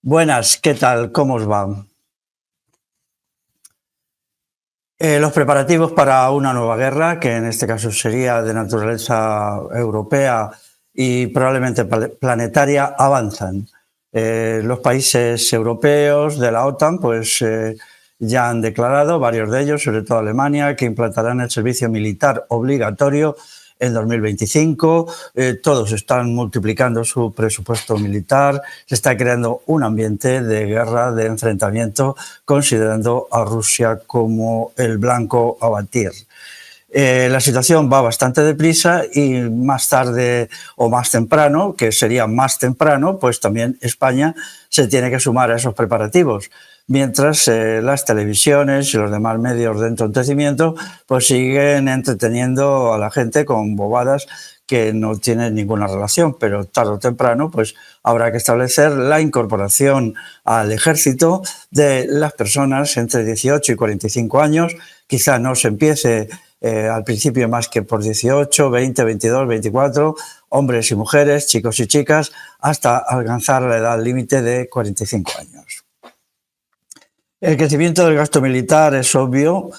Buenas, ¿qué tal? ¿Cómo os va? Los preparativos para una nueva guerra, que en este caso sería de naturaleza europea y probablemente planetaria, avanzan. Los países europeos de la OTAN, pues ya han declarado, varios de ellos, sobre todo Alemania, que implantarán el servicio militar obligatorio en 2025. Todos están multiplicando su presupuesto militar. Se está creando un ambiente de guerra, de enfrentamiento, considerando a Rusia como el blanco a batir. La situación va bastante deprisa y más tarde o más temprano, que sería más temprano, pues también España se tiene que sumar a esos preparativos. Mientras las televisiones y los demás medios de entretenimiento pues siguen entreteniendo a la gente con bobadas que no tienen ninguna relación, pero tarde o temprano pues habrá que establecer la incorporación al ejército de las personas entre 18 y 45 años. Quizá no se empiece al principio más que por 18, 20, 22, 24, hombres y mujeres, chicos y chicas, hasta alcanzar la edad límite de 45 años. El crecimiento del gasto militar es obvio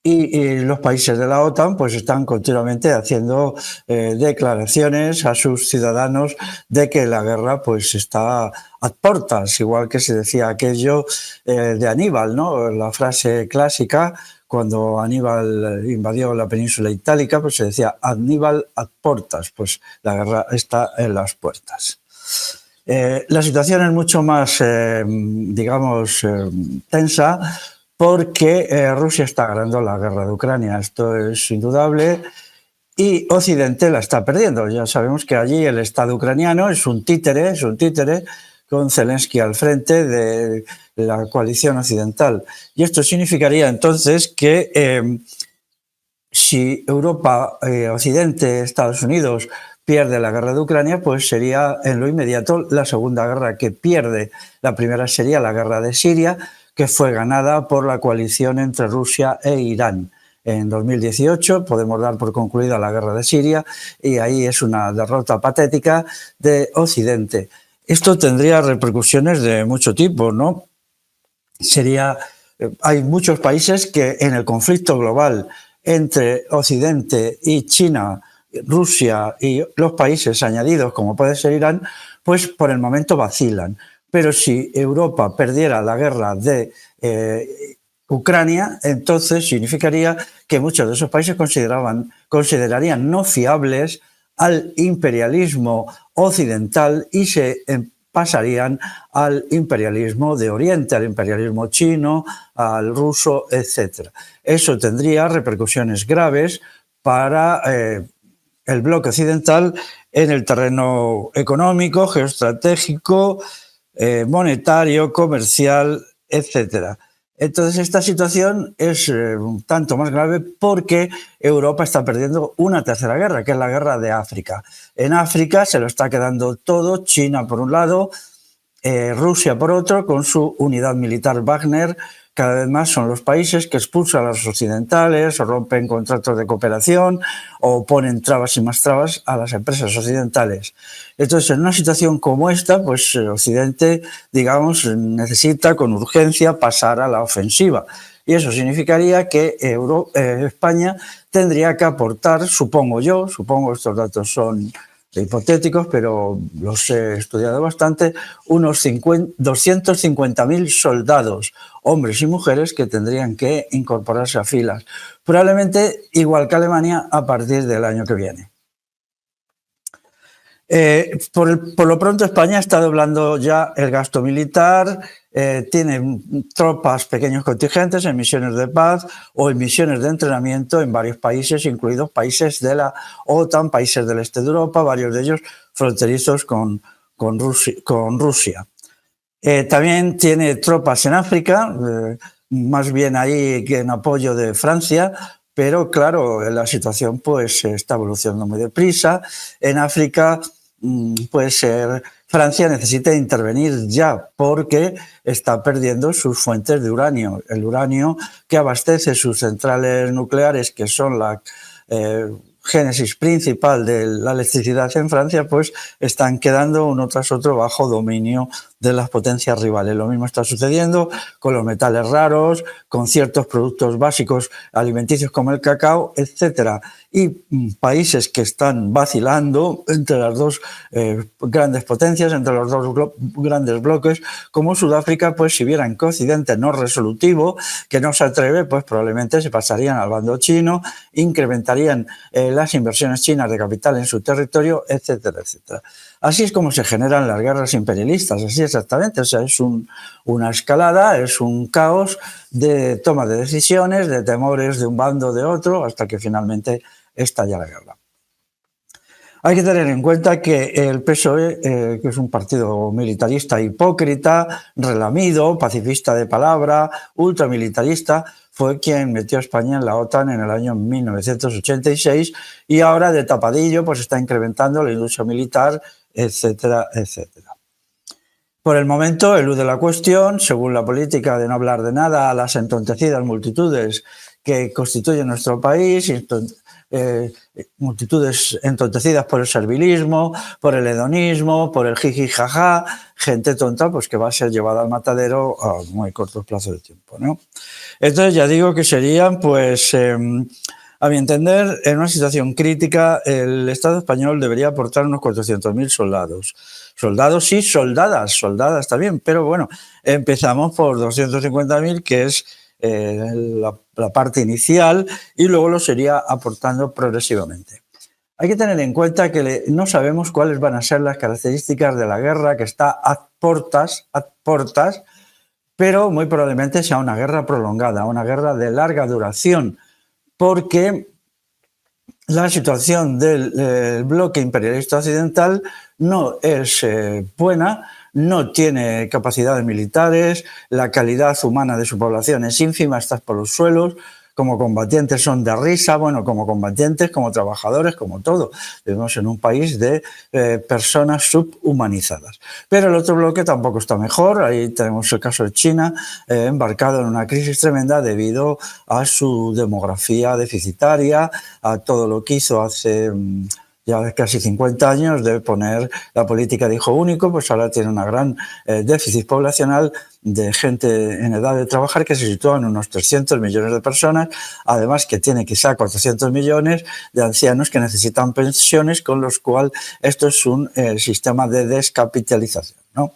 y los países de la OTAN pues están continuamente haciendo declaraciones a sus ciudadanos de que la guerra pues está a portas, igual que se decía aquello de Aníbal, ¿no? La frase clásica cuando Aníbal invadió la península itálica, pues se decía Aníbal ad portas, pues la guerra está en las puertas. La situación es mucho más, digamos, tensa porque Rusia está ganando la guerra de Ucrania. Esto es indudable y Occidente la está perdiendo. Ya sabemos que allí el Estado ucraniano es un títere con Zelensky al frente de la coalición occidental. Y esto significaría entonces que si Europa, Occidente, Estados Unidos pierde la guerra de Ucrania, pues sería en lo inmediato la segunda guerra que pierde. La primera sería la guerra de Siria, que fue ganada por la coalición entre Rusia e Irán. En 2018 podemos dar por concluida la guerra de Siria y ahí es una derrota patética de Occidente. Esto tendría repercusiones de mucho tipo, ¿no? Hay muchos países que en el conflicto global entre Occidente y China, Rusia y los países añadidos, como puede ser Irán, pues por el momento vacilan. Pero si Europa perdiera la guerra de Ucrania, entonces significaría que muchos de esos países considerarían no fiables al imperialismo occidental y se pasarían al imperialismo de Oriente, al imperialismo chino, al ruso, etc. Eso tendría repercusiones graves para el bloque occidental en el terreno económico, geoestratégico, monetario, comercial, etc. Entonces esta situación es un tanto más grave porque Europa está perdiendo una tercera guerra, que es la guerra de África. En África se lo está quedando todo, China por un lado, Rusia por otro, con su unidad militar Wagner. Cada vez más son los países que expulsan a los occidentales o rompen contratos de cooperación o ponen trabas y más trabas a las empresas occidentales. Entonces, en una situación como esta, pues Occidente, digamos, necesita con urgencia pasar a la ofensiva. Y eso significaría que España tendría que aportar, supongo estos datos son hipotéticos, pero los he estudiado bastante, unos 250.000 soldados, hombres y mujeres, que tendrían que incorporarse a filas. Probablemente igual que Alemania a partir del año que viene. Por lo pronto España está doblando ya el gasto militar, tiene tropas, pequeños contingentes en misiones de paz o en misiones de entrenamiento en varios países, incluidos países de la OTAN, países del este de Europa, varios de ellos fronterizos con Rusia. También tiene tropas en África, más bien ahí que en apoyo de Francia, pero claro, la situación pues está evolucionando muy deprisa. En África, pues Francia necesita intervenir ya porque está perdiendo sus fuentes de uranio. El uranio que abastece sus centrales nucleares, que son la génesis principal de la electricidad en Francia, pues están quedando uno tras otro bajo dominio de las potencias rivales. Lo mismo está sucediendo con los metales raros, con ciertos productos básicos alimenticios como el cacao, etcétera. Y países que están vacilando entre las dos grandes potencias, entre los dos grandes bloques, como Sudáfrica, pues si vieran que Occidente no es resolutivo, que no se atreve, pues probablemente se pasarían al bando chino, incrementarían las inversiones chinas de capital en su territorio, etcétera, etcétera. Así es como se generan las guerras imperialistas, así exactamente. O sea, es una escalada, es un caos de toma de decisiones, de temores de un bando o de otro, hasta que finalmente estalla la guerra. Hay que tener en cuenta que el PSOE, que es un partido militarista hipócrita, relamido, pacifista de palabra, ultramilitarista, fue quien metió a España en la OTAN en el año 1986 y ahora de tapadillo pues está incrementando la industria militar, etcétera, etcétera. Por el momento elude la cuestión, según la política de no hablar de nada a las entontecidas multitudes que constituyen nuestro país, multitudes entontecidas por el servilismo, por el hedonismo, por el jiji jaja, gente tonta pues que va a ser llevada al matadero a muy corto plazo de tiempo, ¿no? Entonces ya digo que serían pues a mi entender, en una situación crítica, el Estado español debería aportar unos 400.000 soldados. Soldados y soldadas también, pero bueno, empezamos por 250.000, que es la parte inicial, y luego lo sería aportando progresivamente. Hay que tener en cuenta que no sabemos cuáles van a ser las características de la guerra que está ad portas, pero muy probablemente sea una guerra prolongada, una guerra de larga duración, porque la situación del bloque imperialista occidental no es buena, no tiene capacidades militares, la calidad humana de su población es ínfima, está por los suelos, como combatientes son de risa, bueno, como combatientes, como trabajadores, como todo. Vivimos en un país de personas subhumanizadas. Pero el otro bloque tampoco está mejor. Ahí tenemos el caso de China, embarcado en una crisis tremenda debido a su demografía deficitaria, a todo lo que hizo hace ya casi 50 años de poner la política de hijo único, pues ahora tiene una gran déficit poblacional de gente en edad de trabajar que se sitúa en unos 300 millones de personas, además que tiene quizá 400 millones de ancianos que necesitan pensiones, con los cuales esto es un sistema de descapitalización, ¿no?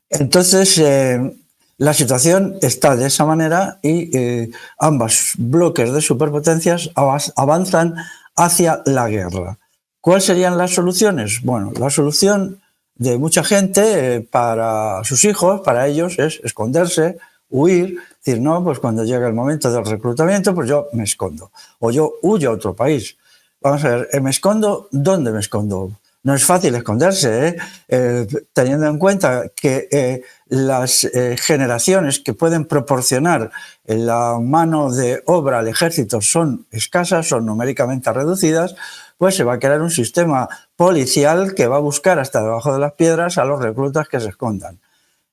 Entonces, la situación está de esa manera y ambos bloques de superpotencias avanzan hacia la guerra. ¿Cuáles serían las soluciones? Bueno, la solución de mucha gente para sus hijos, para ellos, es esconderse, huir, decir, no, pues cuando llega el momento del reclutamiento, pues yo me escondo, o yo huyo a otro país. Vamos a ver, ¿me escondo? ¿Dónde me escondo? No es fácil esconderse, teniendo en cuenta que las generaciones que pueden proporcionar la mano de obra al ejército son escasas, son numéricamente reducidas, pues se va a crear un sistema policial que va a buscar hasta debajo de las piedras a los reclutas que se escondan.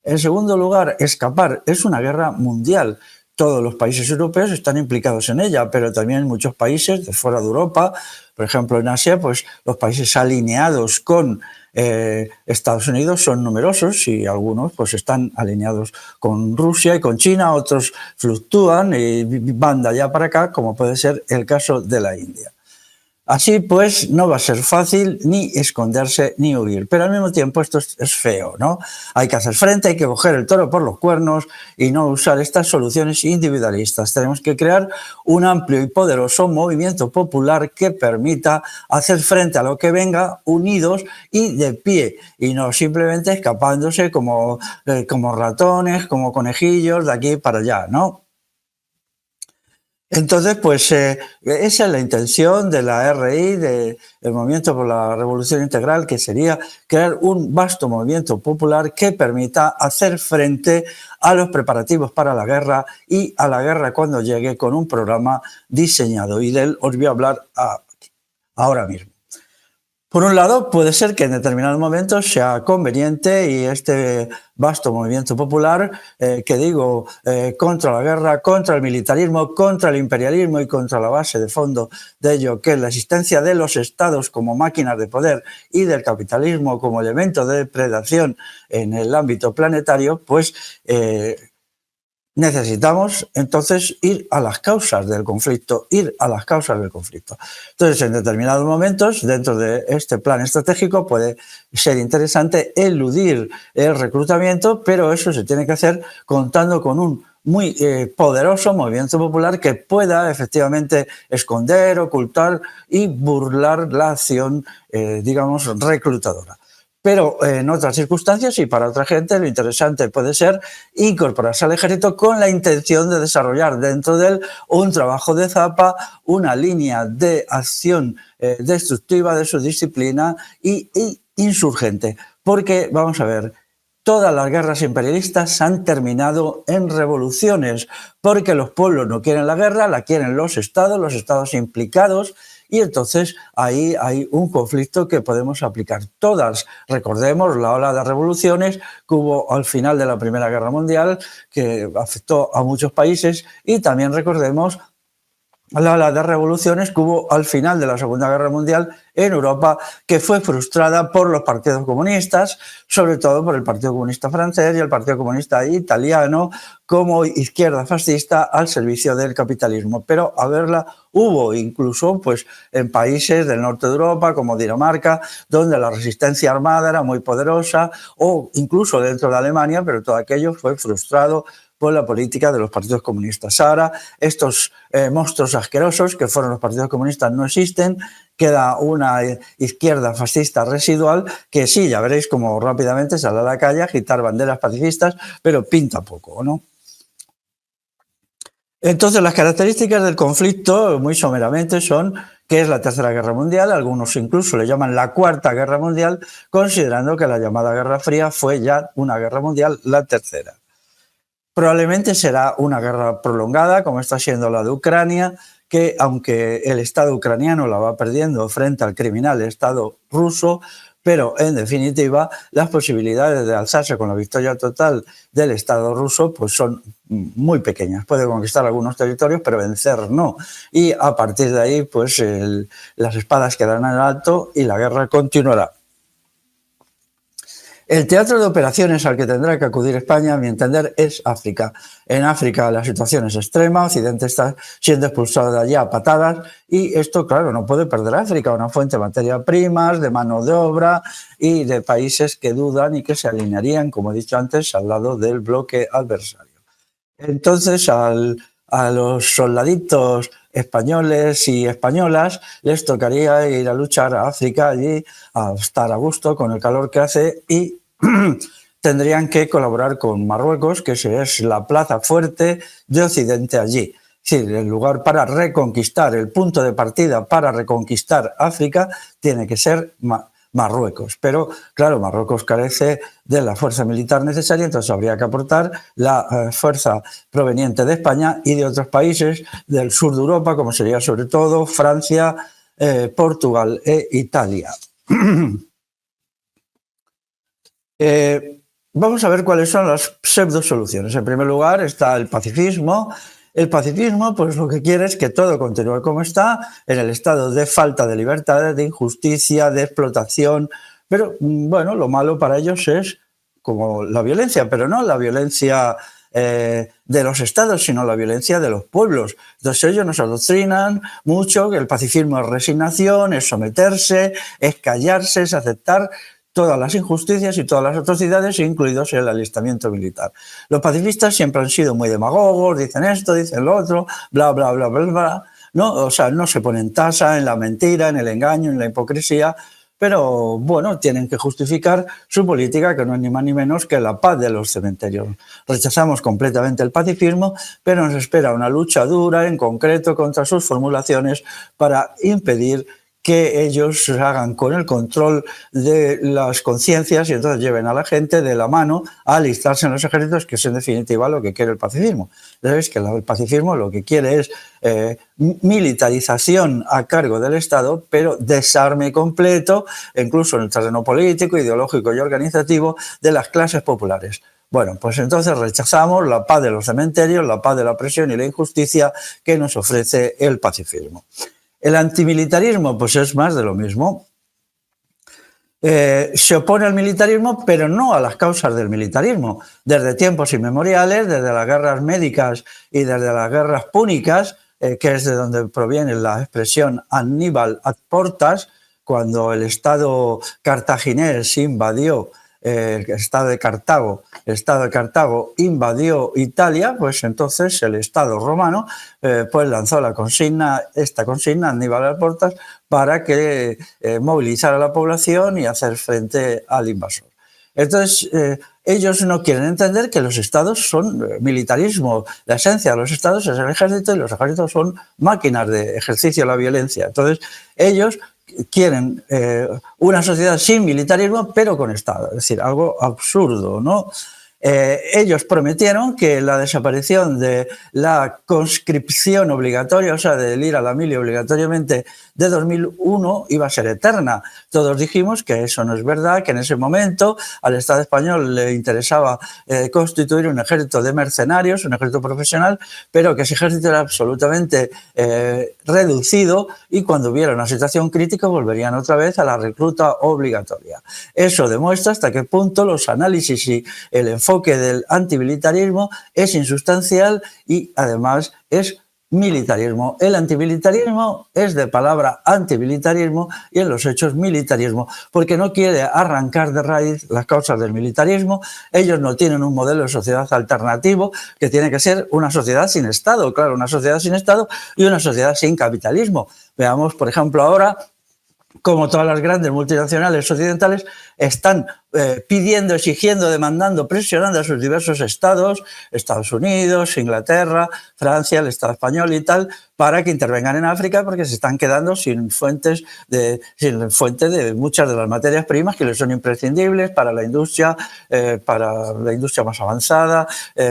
En segundo lugar, escapar. Es una guerra mundial. Todos los países europeos están implicados en ella, pero también muchos países de fuera de Europa, por ejemplo en Asia, pues los países alineados con Estados Unidos son numerosos y algunos pues están alineados con Rusia y con China, otros fluctúan y van de allá para acá, como puede ser el caso de la India. Así pues, no va a ser fácil ni esconderse ni huir, pero al mismo tiempo esto es feo, ¿no? Hay que hacer frente, hay que coger el toro por los cuernos y no usar estas soluciones individualistas. Tenemos que crear un amplio y poderoso movimiento popular que permita hacer frente a lo que venga unidos y de pie, y no simplemente escapándose como ratones, como conejillos de aquí para allá, ¿no? Entonces, pues esa es la intención de la RI, del Movimiento por la Revolución Integral, que sería crear un vasto movimiento popular que permita hacer frente a los preparativos para la guerra y a la guerra cuando llegue, con un programa diseñado. Y de él os voy a hablar ahora mismo. Por un lado, puede ser que en determinados momentos sea conveniente y este vasto movimiento popular, contra la guerra, contra el militarismo, contra el imperialismo y contra la base de fondo de ello, que es la existencia de los estados como máquinas de poder y del capitalismo como elemento de depredación en el ámbito planetario, pues necesitamos entonces ir a las causas del conflicto, Entonces, en determinados momentos, dentro de este plan estratégico, puede ser interesante eludir el reclutamiento, pero eso se tiene que hacer contando con un muy poderoso movimiento popular que pueda efectivamente esconder, ocultar y burlar la acción, reclutadora. Pero en otras circunstancias y para otra gente lo interesante puede ser incorporarse al ejército con la intención de desarrollar dentro de él un trabajo de zapa, una línea de acción destructiva de su disciplina y insurgente. Porque, vamos a ver, todas las guerras imperialistas han terminado en revoluciones, porque los pueblos no quieren la guerra, la quieren los estados implicados, y entonces ahí hay un conflicto que podemos aplicar todas. Recordemos la ola de revoluciones que hubo al final de la Primera Guerra Mundial, que afectó a muchos países, y también recordemos la ola de revoluciones que hubo al final de la Segunda Guerra Mundial en Europa, que fue frustrada por los partidos comunistas, sobre todo por el Partido Comunista francés y el Partido Comunista italiano, como izquierda fascista al servicio del capitalismo. Pero a verla hubo incluso pues, en países del norte de Europa, como Dinamarca, donde la resistencia armada era muy poderosa, o incluso dentro de Alemania, pero todo aquello fue frustrado por la política de los partidos comunistas. Ahora, estos monstruos asquerosos que fueron los partidos comunistas no existen, queda una izquierda fascista residual que sí, ya veréis cómo rápidamente sale a la calle a agitar banderas pacifistas, pero pinta poco, ¿no? Entonces, las características del conflicto, muy someramente, son que es la Tercera Guerra Mundial, algunos incluso le llaman la Cuarta Guerra Mundial, considerando que la llamada Guerra Fría fue ya una guerra mundial, la tercera. Probablemente será una guerra prolongada, como está siendo la de Ucrania, que aunque el Estado ucraniano la va perdiendo frente al criminal Estado ruso, pero en definitiva las posibilidades de alzarse con la victoria total del Estado ruso pues son muy pequeñas. Puede conquistar algunos territorios, pero vencer no. Y a partir de ahí pues las espadas quedarán en alto y la guerra continuará. El teatro de operaciones al que tendrá que acudir España, a mi entender, es África. En África la situación es extrema, Occidente está siendo expulsado de allí a patadas y esto, claro, no puede perder África, una fuente de materia primas, de mano de obra y de países que dudan y que se alinearían, como he dicho antes, al lado del bloque adversario. Entonces, a los soldaditos españoles y españolas les tocaría ir a luchar a África allí, a estar a gusto con el calor que hace y tendrían que colaborar con Marruecos, que es la plaza fuerte de Occidente allí. Es decir, el lugar para reconquistar, el punto de partida para reconquistar África tiene que ser Marruecos. Pero, claro, Marruecos carece de la fuerza militar necesaria, entonces habría que aportar la fuerza proveniente de España y de otros países del sur de Europa, como sería sobre todo Francia, Portugal e Italia. Vamos a ver cuáles son las pseudo-soluciones. En primer lugar está el pacifismo. El pacifismo, pues lo que quiere es que todo continúe como está, en el estado de falta de libertad, de injusticia, de explotación. Pero, bueno, lo malo para ellos es como la violencia, pero no la violencia de los estados, sino la violencia de los pueblos. Entonces ellos nos adoctrinan mucho que el pacifismo es resignación, es someterse, es callarse, es aceptar todas las injusticias y todas las atrocidades, incluidos el alistamiento militar. Los pacifistas siempre han sido muy demagogos, dicen esto, dicen lo otro, bla, bla, bla, bla, bla. No, o sea, no se ponen tasa en la mentira, en el engaño, en la hipocresía, pero bueno, tienen que justificar su política, que no es ni más ni menos que la paz de los cementerios. Rechazamos completamente el pacifismo, pero nos espera una lucha dura, en concreto, contra sus formulaciones para impedir que ellos hagan con el control de las conciencias y entonces lleven a la gente de la mano a alistarse en los ejércitos, que es en definitiva lo que quiere el pacifismo. Sabéis que el pacifismo lo que quiere es militarización a cargo del Estado, pero desarme completo, incluso en el terreno político, ideológico y organizativo, de las clases populares. Bueno, pues entonces rechazamos la paz de los cementerios, la paz de la opresión y la injusticia que nos ofrece el pacifismo. El antimilitarismo, pues es más de lo mismo. Se opone al militarismo, pero no a las causas del militarismo. Desde tiempos inmemoriales, desde las guerras médicas y desde las guerras púnicas, que es de donde proviene la expresión Aníbal ad portas, cuando el Estado cartaginés invadió el Estado de Cartago invadió Italia, pues entonces el Estado romano pues lanzó esta consigna Aníbal ad portas para que movilizara a la población y hacer frente al invasor. Entonces, ellos no quieren entender que los estados son militarismo. La esencia de los estados es el ejército y los ejércitos son máquinas de ejercicio de la violencia. Entonces, ellos quieren una sociedad sin militarismo, pero con Estado. Es decir, algo absurdo, ¿no? Ellos prometieron que la desaparición de la conscripción obligatoria, o sea, del ir a la mili obligatoriamente de 2001, iba a ser eterna. Todos dijimos que eso no es verdad, que en ese momento al Estado español le interesaba constituir un ejército de mercenarios, un ejército profesional, pero que ese ejército era absolutamente reducido y cuando hubiera una situación crítica volverían otra vez a la recluta obligatoria. Eso demuestra hasta qué punto los análisis y el enfoque del antimilitarismo es insustancial y además es militarismo. El antimilitarismo es de palabra antimilitarismo y en los hechos militarismo, porque no quiere arrancar de raíz las causas del militarismo. Ellos no tienen un modelo de sociedad alternativo que tiene que ser una sociedad sin Estado, claro, una sociedad sin Estado y una sociedad sin capitalismo. Veamos, por ejemplo, ahora como todas las grandes multinacionales occidentales están pidiendo, exigiendo, demandando, presionando a sus diversos estados, Estados Unidos, Inglaterra, Francia, el Estado español y tal, para que intervengan en África porque se están quedando sin fuente de muchas de las materias primas que les son imprescindibles para la industria más avanzada,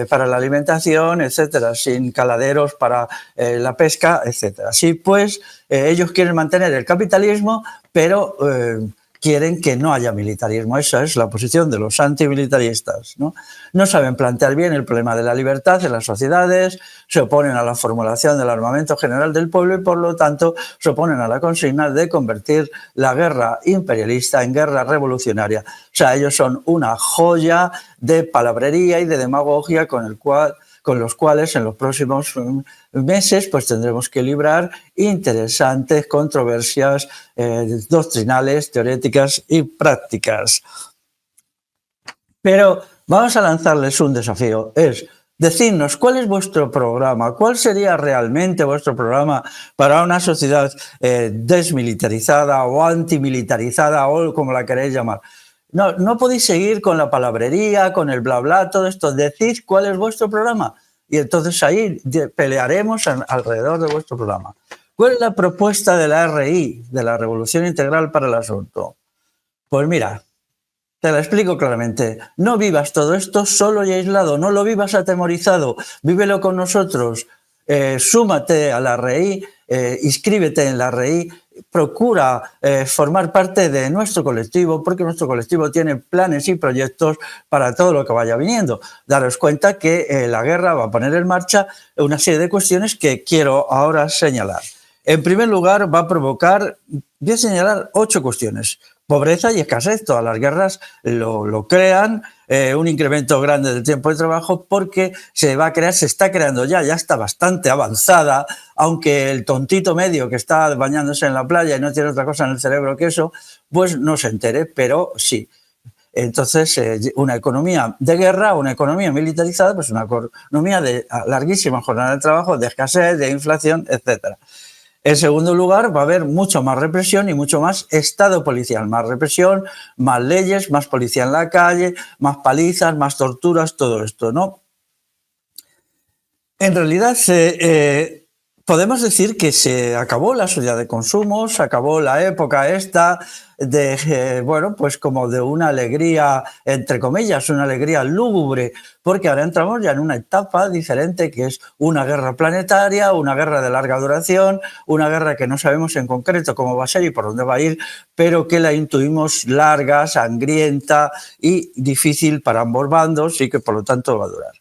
para la alimentación, etcétera, sin caladeros para la pesca, etcétera. Así pues, ellos quieren mantener el capitalismo, pero quieren que no haya militarismo. Esa es la posición de los antimilitaristas, ¿no? No saben plantear bien el problema de la libertad en las sociedades, se oponen a la formulación del armamento general del pueblo y por lo tanto se oponen a la consigna de convertir la guerra imperialista en guerra revolucionaria. O sea, ellos son una joya de palabrería y de demagogia con los cuales en los próximos meses pues tendremos que librar interesantes controversias doctrinales, teoréticas y prácticas. Pero vamos a lanzarles un desafío, es decidnos cuál es vuestro programa, cuál sería realmente vuestro programa para una sociedad desmilitarizada o antimilitarizada o como la queréis llamar. No podéis seguir con la palabrería, con el bla bla, todo esto. Decid cuál es vuestro programa y entonces ahí pelearemos alrededor de vuestro programa. ¿Cuál es la propuesta de la RI, de la Revolución Integral para el Asunto? Pues mira, te la explico claramente. No vivas todo esto solo y aislado, no lo vivas atemorizado, vívelo con nosotros. Súmate a la RI, inscríbete en la RI, procura formar parte de nuestro colectivo, porque nuestro colectivo tiene planes y proyectos para todo lo que vaya viniendo. Daros cuenta que la guerra va a poner en marcha una serie de cuestiones que quiero ahora señalar. En primer lugar, voy a señalar 8 cuestiones. Pobreza y escasez, todas las guerras lo crean, un incremento grande del tiempo de trabajo porque se está creando ya está bastante avanzada, aunque el tontito medio que está bañándose en la playa y no tiene otra cosa en el cerebro que eso, pues no se entere, pero sí. Entonces, una economía de guerra, una economía militarizada, pues una economía de larguísima jornada de trabajo, de escasez, de inflación, etcétera. En segundo lugar, va a haber mucho más represión y mucho más Estado policial. Más represión, más leyes, más policía en la calle, más palizas, más torturas, todo esto, ¿no? En realidad, podemos decir que se acabó la sociedad de consumo, se acabó la época esta de, bueno, pues como de una alegría, entre comillas, una alegría lúgubre, porque ahora entramos ya en una etapa diferente que es una guerra planetaria, una guerra de larga duración, una guerra que no sabemos en concreto cómo va a ser y por dónde va a ir, pero que la intuimos larga, sangrienta y difícil para ambos bandos y que por lo tanto va a durar.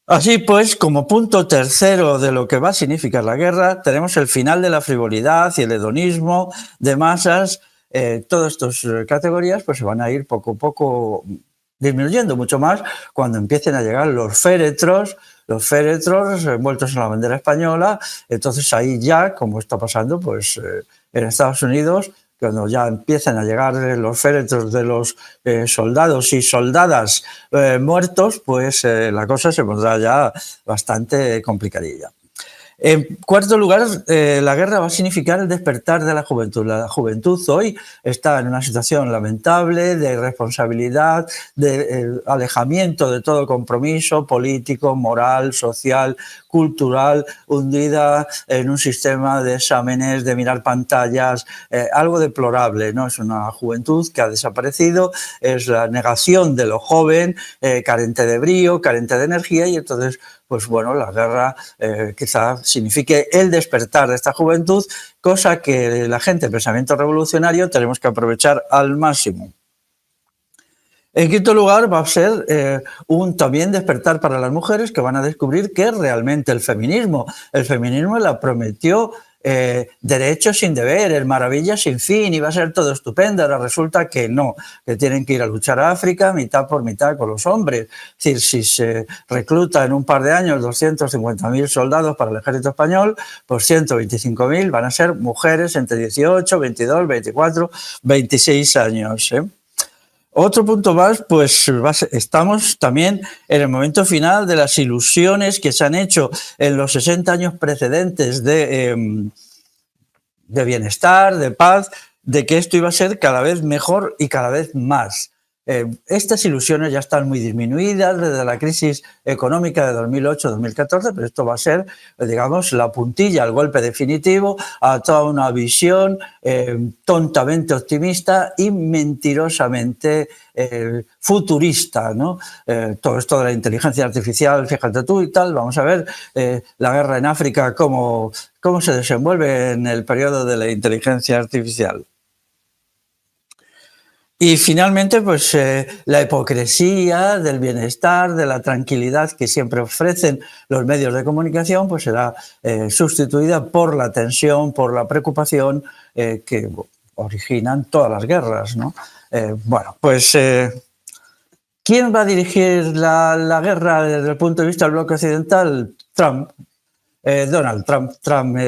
Así pues, como punto tercero de lo que va a significar la guerra, tenemos el final de la frivolidad y el hedonismo de masas. Todas estas categorías pues, se van a ir poco a poco disminuyendo mucho más cuando empiecen a llegar los féretros envueltos en la bandera española. Entonces ahí ya, como está pasando pues, en Estados Unidos, cuando ya empiezan a llegar los féretros de los soldados y soldadas muertos, pues la cosa se pondrá ya bastante complicadilla. En cuarto lugar, la guerra va a significar el despertar de la juventud. La juventud hoy está en una situación lamentable de irresponsabilidad, de alejamiento de todo compromiso político, moral, social, cultural, hundida en un sistema de exámenes, de mirar pantallas, algo deplorable, ¿no? Es una juventud que ha desaparecido, es la negación de lo joven, carente de brío, carente de energía, y entonces pues bueno, la guerra quizá signifique el despertar de esta juventud, cosa que la gente de pensamiento revolucionario tenemos que aprovechar al máximo. En quinto lugar, va a ser un también despertar para las mujeres que van a descubrir que realmente el feminismo la prometió derechos sin deberes, maravillas sin fin, iba a ser todo estupendo. Ahora resulta que no, que tienen que ir a luchar a África mitad por mitad con los hombres. Es decir, si se recluta en un par de años 250.000 soldados para el ejército español, pues 125.000 van a ser mujeres entre 18, 22, 24, 26 años. Otro punto más, pues estamos también en el momento final de las ilusiones que se han hecho en los 60 años precedentes de bienestar, de paz, de que esto iba a ser cada vez mejor y cada vez más. Estas ilusiones ya están muy disminuidas desde la crisis económica de 2008-2014, pero esto va a ser, digamos, la puntilla, el golpe definitivo a toda una visión tontamente optimista y mentirosamente futurista, ¿no? Todo esto de la inteligencia artificial, fíjate tú y tal, vamos a ver la guerra en África, cómo se desenvuelve en el periodo de la inteligencia artificial. Y finalmente, pues la hipocresía del bienestar, de la tranquilidad que siempre ofrecen los medios de comunicación, pues será sustituida por la tensión, por la preocupación que originan todas las guerras, ¿no? Bueno, pues ¿quién va a dirigir la guerra desde el punto de vista del bloque occidental? Trump. Donald Trump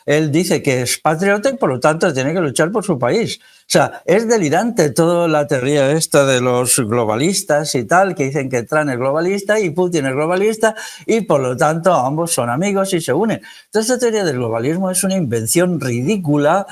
él dice que es patriota y por lo tanto tiene que luchar por su país. O sea, es delirante toda la teoría esta de los globalistas y tal, que dicen que Trump es globalista y Putin es globalista y por lo tanto ambos son amigos y se unen. Entonces, esta teoría del globalismo es una invención ridícula,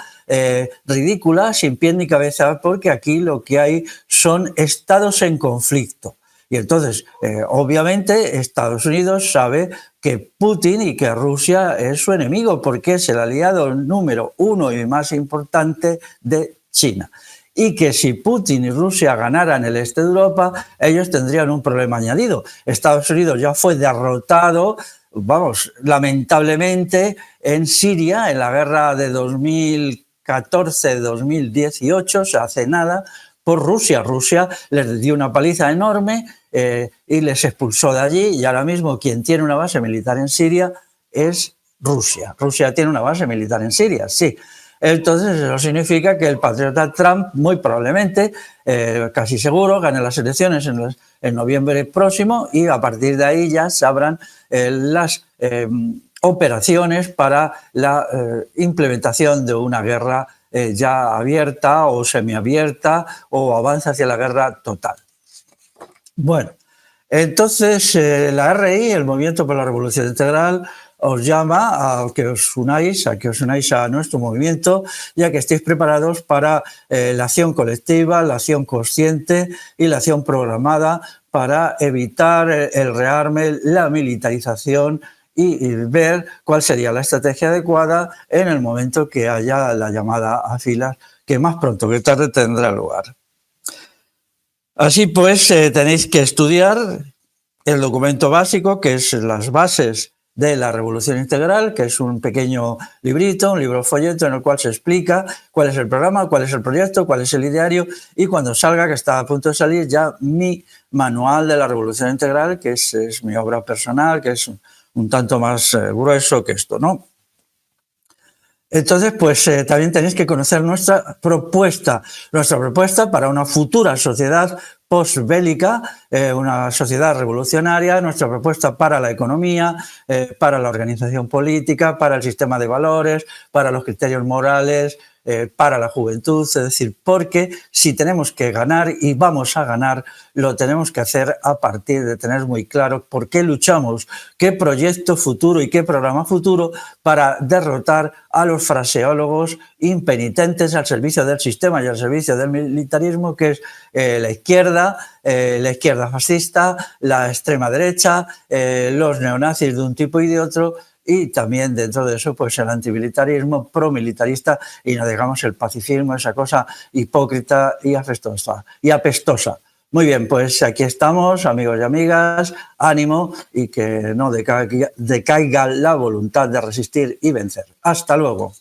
sin pie ni cabeza, porque aquí lo que hay son estados en conflicto. Y entonces, obviamente, Estados Unidos sabe que Putin y que Rusia es su enemigo, porque es el aliado número uno y más importante de China. Y que si Putin y Rusia ganaran el este de Europa, ellos tendrían un problema añadido. Estados Unidos ya fue derrotado, vamos, lamentablemente, en Siria, en la guerra de 2014-2018, o sea, hace nada, por Rusia. Rusia les dio una paliza enorme y les expulsó de allí, y ahora mismo quien tiene una base militar en Siria es Rusia. Rusia tiene una base militar en Siria, sí. Entonces eso significa que el patriota Trump muy probablemente, casi seguro, gane las elecciones en noviembre próximo, y a partir de ahí ya se abran las operaciones para la implementación de una guerra ya abierta o semiabierta, o avanza hacia la guerra total. Bueno, entonces la RI, el Movimiento por la Revolución Integral, os llama a que os unáis a nuestro movimiento, ya que estéis preparados para la acción colectiva, la acción consciente y la acción programada para evitar el rearme, la militarización y ver cuál sería la estrategia adecuada en el momento que haya la llamada a filas, que más pronto que tarde tendrá lugar. Así pues, tenéis que estudiar el documento básico, que es las bases de la Revolución Integral, que es un pequeño librito, un libro folleto en el cual se explica cuál es el programa, cuál es el proyecto, cuál es el ideario, y cuando salga, que está a punto de salir, ya mi manual de la Revolución Integral, que es mi obra personal, que es un tanto más grueso que esto, ¿no? Entonces, pues también tenéis que conocer nuestra propuesta para una futura sociedad postbélica, una sociedad revolucionaria, nuestra propuesta para la economía, para la organización política, para el sistema de valores, para los criterios morales, para la juventud, es decir, porque si tenemos que ganar y vamos a ganar, lo tenemos que hacer a partir de tener muy claro por qué luchamos, qué proyecto futuro y qué programa futuro para derrotar a los fraseólogos impenitentes al servicio del sistema y al servicio del militarismo, que es la izquierda fascista, la extrema derecha, los neonazis de un tipo y de otro, y también dentro de eso pues el antimilitarismo, promilitarista y no digamos el pacifismo, esa cosa hipócrita y apestosa. Muy bien, pues aquí estamos, amigos y amigas, ánimo y que no decaiga la voluntad de resistir y vencer. Hasta luego.